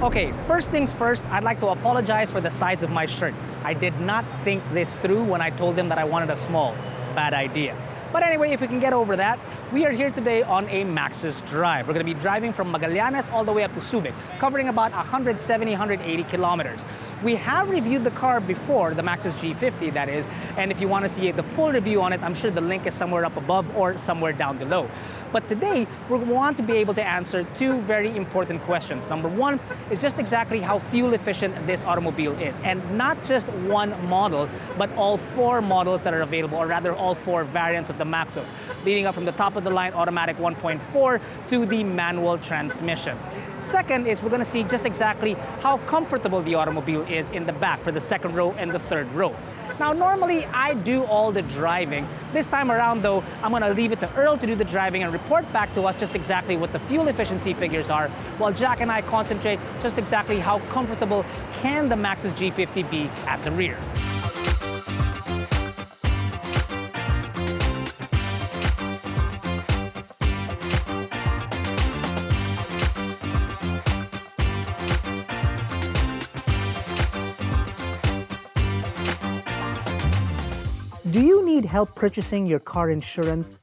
Okay, first things first, I'd like to apologize for the size of my shirt. I did not think this through when I told them that I wanted a small. Bad idea. But anyway, if we can get over that, we are here today on a Maxus drive. We're going to be driving from Magallanes all the way up to Subic, covering about 170, 180 kilometers. We have reviewed the car before, the Maxus G50 that is, and if you want to see the full review on it, I'm sure the link is somewhere up above or somewhere down below. But today, we want to be able to answer two very important questions. Number one is just exactly how fuel efficient this automobile is. And not just one model, but all four models that are available, or rather all four variants of the Maxus, leading up from the top of the line automatic 1.4 to the manual transmission. Second is we're going to see just exactly how comfortable the automobile is in the back for the second row and the third row. Now, normally I do all the driving. This time around though, I'm gonna leave it to Earl to do the driving and report back to us just exactly what the fuel efficiency figures are, while Jack and I concentrate just exactly how comfortable can the Maxus G50 be at the rear. Do you need help purchasing your car insurance?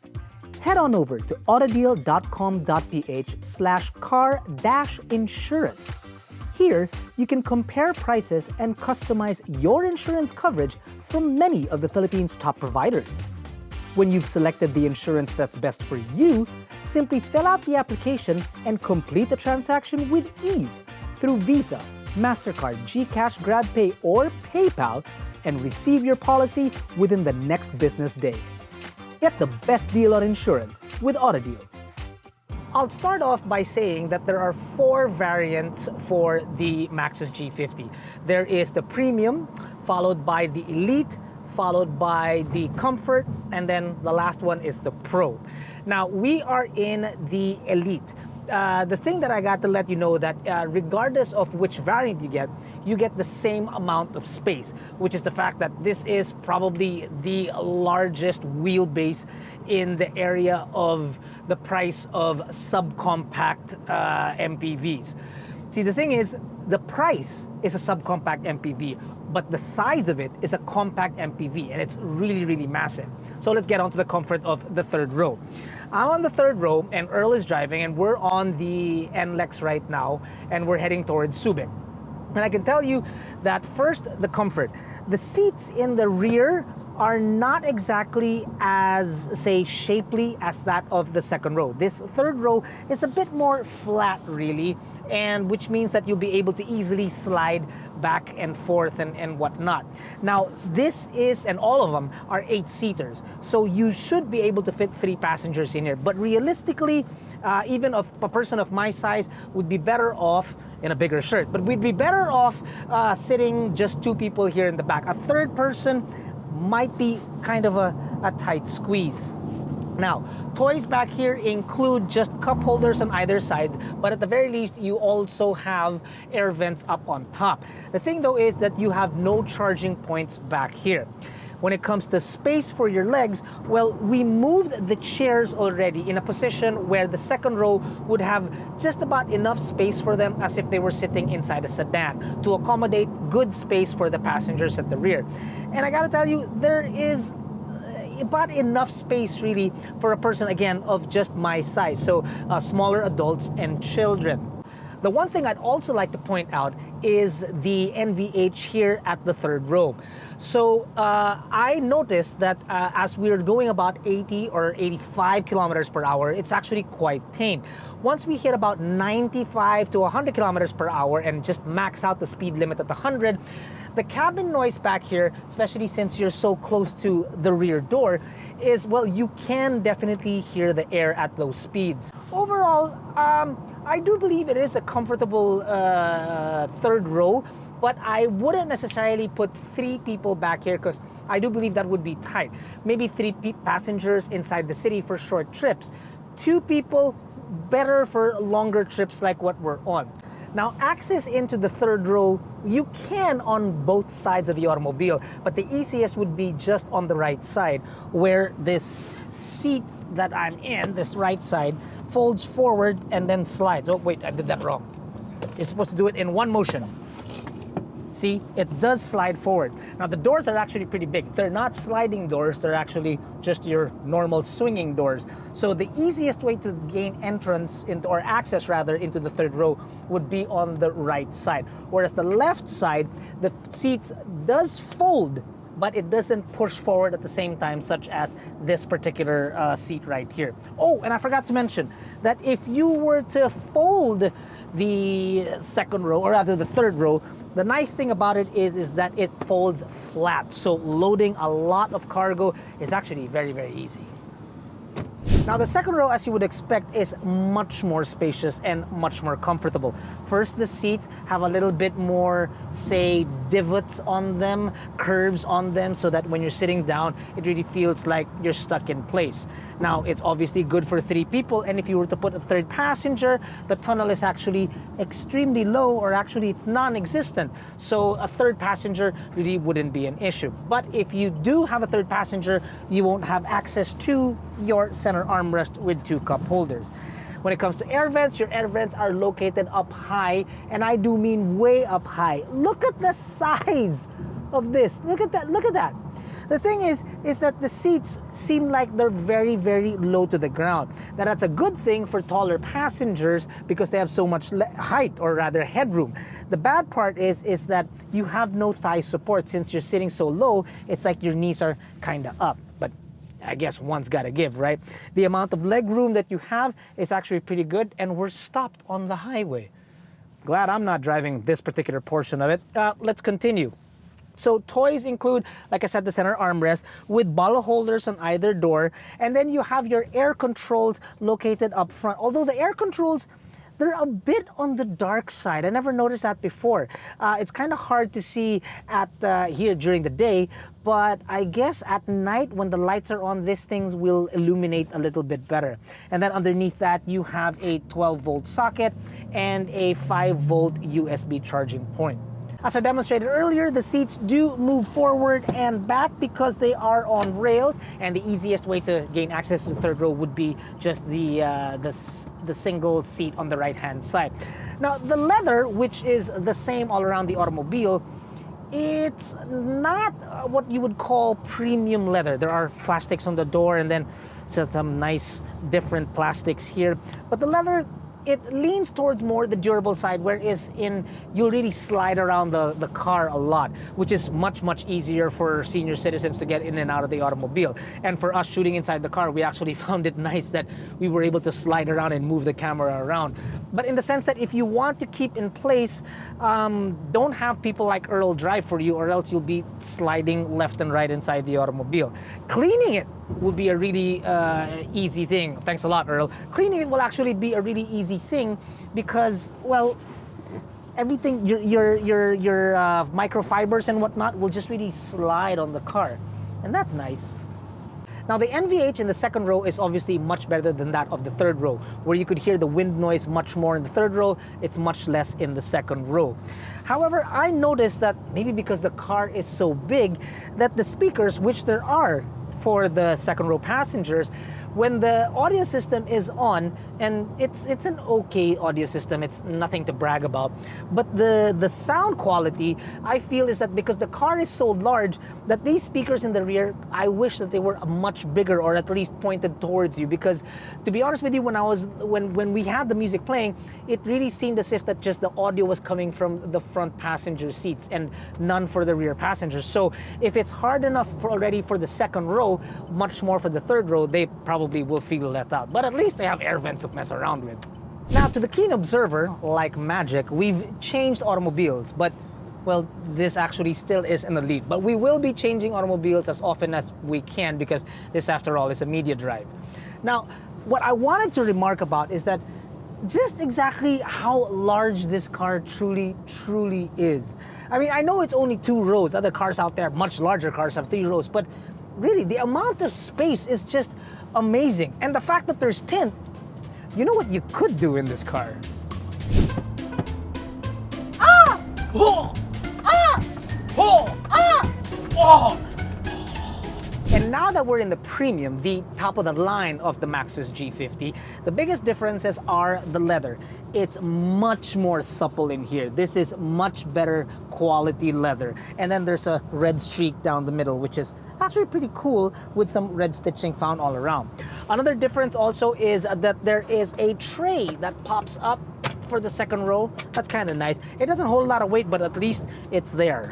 Head on over to AutoDeal.com.ph/car-insurance. Here, you can compare prices and customize your insurance coverage from many of the Philippines' top providers. When you've selected the insurance that's best for you, simply fill out the application and complete the transaction with ease through Visa, MasterCard, GCash, GrabPay, or PayPal, and receive your policy within the next business day. Get the best deal on insurance with AutoDeal. I'll start off by saying that there are four variants for the Maxus G50. There is the Premium, followed by the Elite, followed by the Comfort, and then the last one is the Pro. Now, we are in the Elite. The thing that I got to let you know that regardless of which variant you get the same amount of space, which is the fact that this is probably the largest wheelbase in the area of the price of subcompact MPVs. See, the thing is, the price is a subcompact MPV, but the size of it is a compact MPV, and it's really, really massive. So let's get on to the comfort of the third row. I'm on the third row, and Earl is driving, and we're on the NLEX right now, and we're heading towards Subic. And I can tell you that first, the comfort. The seats in the rear are not exactly as, say, shapely as that of the second row. This third row is a bit more flat, really, and which means that you'll be able to easily slide back and forth and whatnot. Now, this is, and all of them are 8-seaters, so you should be able to fit 3 passengers in here. But realistically, even a person of my size would be better off in a bigger shirt. But we'd be better off sitting just 2 people here in the back. A third person might be kind of a tight squeeze. Now, toys back here include just cup holders on either side, but at the very least, you also have air vents up on top. The thing though is that you have no charging points back here. When it comes to space for your legs, well, we moved the chairs already in a position where the second row would have just about enough space for them as if they were sitting inside a sedan to accommodate good space for the passengers at the rear. And I gotta tell you, there is about enough space really for a person, again, of just my size, so smaller adults and children. The one thing I'd also like to point out is the NVH here at the third row. So I noticed that as we're going about 80 or 85 kilometers per hour, it's actually quite tame. Once we hit about 95 to 100 kilometers per hour and just max out the speed limit at 100, the cabin noise back here, especially since you're so close to the rear door, is, well, you can definitely hear the air at those speeds. Overall, I do believe it is a comfortable third row, but I wouldn't necessarily put 3 people back here because I do believe that would be tight. Maybe 3 passengers inside the city for short trips. 2 people, better for longer trips like what we're on. Now, access into the third row, you can on both sides of the automobile, but the easiest would be just on the right side, where this seat that I'm in, this right side, folds forward and then slides. Oh, wait, I did that wrong. You're supposed to do it in one motion. See, it does slide forward. Now the doors are actually pretty big. They're not sliding doors, they're actually just your normal swinging doors. So the easiest way to gain entrance into, or access rather, into the third row would be on the right side. Whereas the left side, the seats does fold, but it doesn't push forward at the same time, such as this particular seat right here. Oh, and I forgot to mention that if you were to fold the second row, or rather the third row, the nice thing about it is that it folds flat. So loading a lot of cargo is actually very, very easy. Now the second row, as you would expect, is much more spacious and much more comfortable. First, the seats have a little bit more, say, divots on them, curves on them, so that when you're sitting down, it really feels like you're stuck in place. Now, it's obviously good for 3 people, and if you were to put a third passenger, the tunnel is actually extremely low, or actually it's non-existent. So a third passenger really wouldn't be an issue. But if you do have a third passenger, you won't have access to your center armrest with 2 cup holders. When it comes to air vents, your air vents are located up high, and I do mean way up high. Look at the size of this. Look at that. Look at that. The thing is that the seats seem like they're very, very low to the ground. Now that's a good thing for taller passengers because they have so much height, or rather headroom. The bad part is that you have no thigh support. Since you're sitting so low, it's like your knees are kind of up. But I guess one's got to give, right? The amount of leg room that you have is actually pretty good, and we're stopped on the highway. Glad I'm not driving this particular portion of it. Let's continue. So toys include, like I said, the center armrest with bottle holders on either door. And then you have your air controls located up front. Although the air controls, they're a bit on the dark side. I never noticed that before. It's kind of hard to see at here during the day, but I guess at night when the lights are on, these things will illuminate a little bit better. And then underneath that, you have a 12-volt socket and a 5-volt USB charging point. As I demonstrated earlier, the seats do move forward and back because they are on rails, and the easiest way to gain access to the third row would be just the single seat on the right-hand side. Now, the leather, which is the same all around the automobile, it's not what you would call premium leather. There are plastics on the door and then some nice different plastics here, but the leather, it leans towards more the durable side, whereas you'll really slide around the car a lot, which is much, much easier for senior citizens to get in and out of the automobile. And for us shooting inside the car, we actually found it nice that we were able to slide around and move the camera around. But in the sense that if you want to keep in place, don't have people like Earl drive for you, or else you'll be sliding left and right inside the automobile. Cleaning it will be a really easy thing. Thanks a lot, Earl. Cleaning it will actually be a really easy thing because, well, everything, your microfibers and whatnot will just really slide on the car, and that's nice. Now the NVH in the second row is obviously much better than that of the third row, where you could hear the wind noise much more in the third row. It's much less in the second row. However, I noticed that maybe because the car is so big, that the speakers, which there are for the second row passengers, when the audio system is on, and it's an okay audio system, it's nothing to brag about, but the sound quality, I feel, is that because the car is so large, that these speakers in the rear, I wish that they were much bigger, or at least pointed towards you, because to be honest with you, when we had the music playing, it really seemed as if that just the audio was coming from the front passenger seats and none for the rear passengers. So if it's hard enough already for the second row, much more for the third row, they probably will feel let out. But at least they have air vents to mess around with. Now, to the keen observer, like magic, we've changed automobiles, but, well, this actually still is an Elite. But we will be changing automobiles as often as we can because this, after all, is a media drive. Now, what I wanted to remark about is that just exactly how large this car truly, truly is. I mean, I know it's only 2 rows. Other cars out there, much larger cars, have 3 rows, but really, the amount of space is just amazing. And the fact that there's tint, you know what you could do in this car? Ah! Oh! Ah! Oh! Ah! Oh! And now that we're in the premium, the top of the line of the Maxus G50, the biggest differences are the leather. It's much more supple in here. This is much better quality leather. And then there's a red streak down the middle, which is actually pretty cool with some red stitching found all around. Another difference also is that there is a tray that pops up for the second row. That's kind of nice. It doesn't hold a lot of weight, but at least it's there.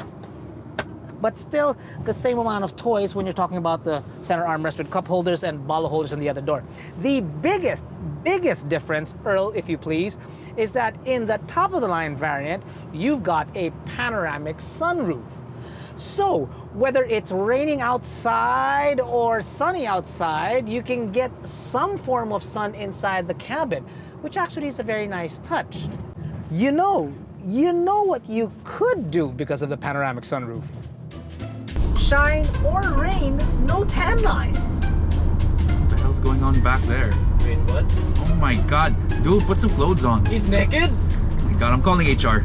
But still the same amount of toys when you're talking about the center armrest with cup holders and bottle holders on the other door. The biggest difference, Earl, if you please, is that in the top of the line variant, you've got a panoramic sunroof. So whether it's raining outside or sunny outside, you can get some form of sun inside the cabin, which actually is a very nice touch. You know what you could do because of the panoramic sunroof. Shine or rain, no tan lines. What the hell's going on back there? Wait, what? Oh my god, dude, put some clothes on. He's naked? Oh my god, I'm calling HR.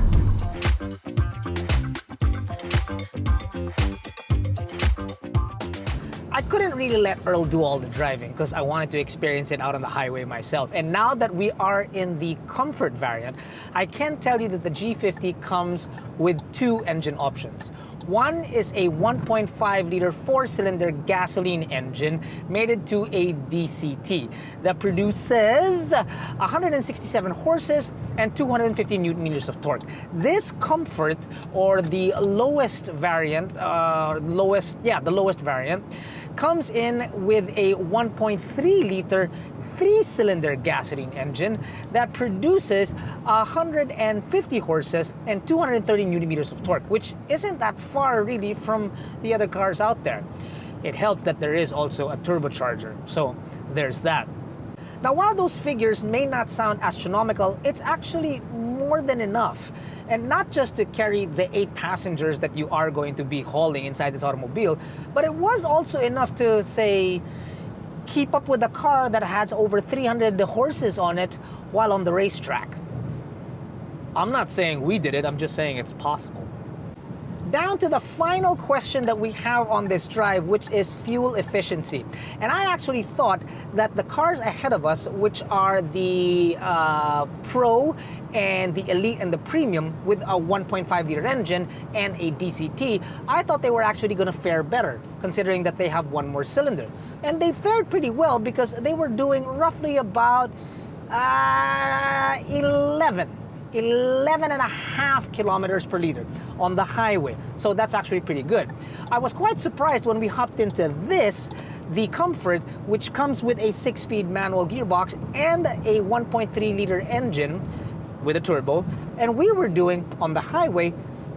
I couldn't really let Earl do all the driving because I wanted to experience it out on the highway myself. And now that we are in the comfort variant, I can tell you that the G50 comes with two engine options. One is a 1.5 liter 4-cylinder gasoline engine mated to a DCT that produces 167 horses and 250 newton meters of torque. This comfort, or the lowest variant, the lowest variant, comes in with a 1.3 liter 3-cylinder gasoline engine that produces 150 horses and 230 newton meters of torque, which isn't that far really from the other cars out there. It helped that there is also a turbocharger, so there's that. Now, while those figures may not sound astronomical, it's actually more than enough. And not just to carry the 8 passengers that you are going to be hauling inside this automobile, but it was also enough to, say, keep up with a car that has over 300 horses on it while on the racetrack. I'm not saying we did it, I'm just saying it's possible. Down to the final question that we have on this drive, which is fuel efficiency. And I actually thought that the cars ahead of us, which are the Pro and the Elite and the Premium with a 1.5 liter engine and a DCT, I thought they were actually going to fare better, considering that they have one more cylinder. And they fared pretty well because they were doing roughly about 11 and a half kilometers per liter on the highway. So that's actually pretty good. I was quite surprised when we hopped into this, the Comfort, which comes with a 6-speed manual gearbox and a 1.3 liter engine with a turbo, and we were doing on the highway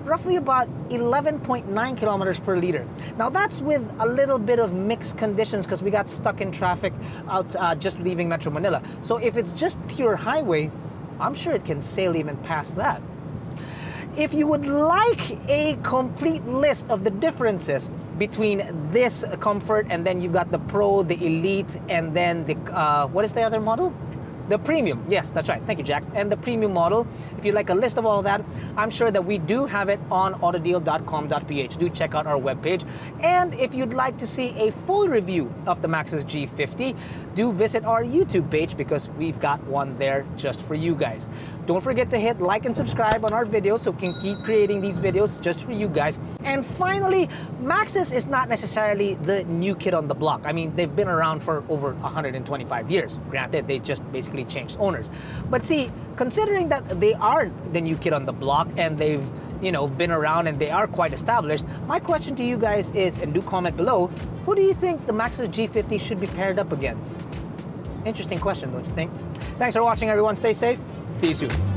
roughly about 11.9 kilometers per liter. Now that's with a little bit of mixed conditions because we got stuck in traffic out just leaving Metro Manila. So if it's just pure highway, I'm sure it can sail even past that. If you would like a complete list of the differences between this Comfort and then you've got the Pro, the Elite, and then the, what is the other model? The Premium. Yes, that's right. Thank you, Jack. And the Premium model, if you'd like a list of all of that, I'm sure that we do have it on AutoDeal.com.ph. Do check out our webpage. And if you'd like to see a full review of the Maxus G50, do visit our YouTube page because we've got one there just for you guys. Don't forget to hit like and subscribe on our videos so we can keep creating these videos just for you guys. And finally, Maxus is not necessarily the new kid on the block. I mean, they've been around for over 125 years. Granted, they just basically changed owners. But see, considering that they aren't the new kid on the block and they've been around and they are quite established, my question to you guys is, and do comment below, who do you think the Maxus G50 should be paired up against? Interesting question, don't you think? Thanks for watching, everyone. Stay safe. See you soon.